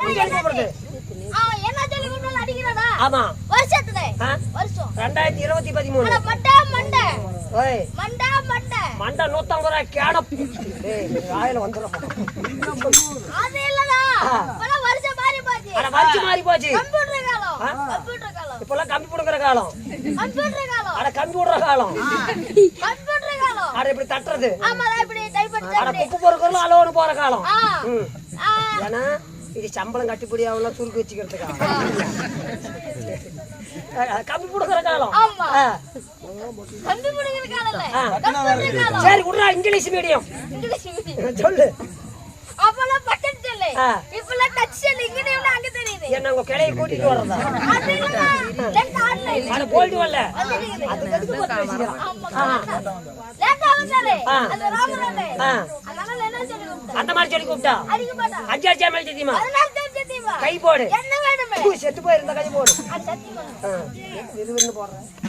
சொல்லி கூப்பிடுறது என்ன சொல்லி கூப்பிடலாம் அடிக்கிறானா? ஆமா வருஷத்துல வருஷம் 2013 மண்டா மண்டை ஓய் மண்டா மண்டை மண்டை 150 ரூபாய் கேட டேய் வாயில வந்துரும் அது இல்லடா பல வருஷம் மாறி போச்சு அட வருஷம் மாறி போச்சு கம்ப்யூட்டர் காலம் கம்ப்யூட்டர் காலம் இப்போலாம் கம்ப்யூட்டர் காலம் கம்ப்யூட்டர் காலம் அட கம்ப்யூட்டர் காலம் கம்ப்யூட்டர் காலம் அட இப்படி தட்டறது ஆமா இப்படி டைப் பண்ணி அட குப்பு போறதுல அலோன் போற காலம் ஏன்னா இது சம்பளம் கட்டிப்படி அவெல்லாம் சுருக்கு வச்சுக்கிறதுக்கா கம்பி புடுக்கிற காலம் சரி விடுறா இங்கிலீஷ் மீடியம் சொல்லு அப்பெல்லாம் பட்டன் சொல்லு இப்பெல்லாம் டச் சொல்லு இங்க அங்க தெரியுது என்ன உங்க கிளைய கூட்டிட்டு வரதா அது இல்ல லெட் ஆன்லைன் அட போயிட்டு வரல அதுக்கு எதுக்கு பத்து பேசிக்கிறான் லேட்டா வந்தாலே அது ராமரானே அதனால என்ன சொல்லி அந்த மாதிரி சொல்லி கூப்பிட்டா அடிக்க மாட்டா அஞ்சு அடிச்சா மேல் தெரியுமா தெரியுமா கை போடு என்ன வேணுமே செத்து போயிருந்தா கை போடு அது சத்தியமா இது போடுறேன்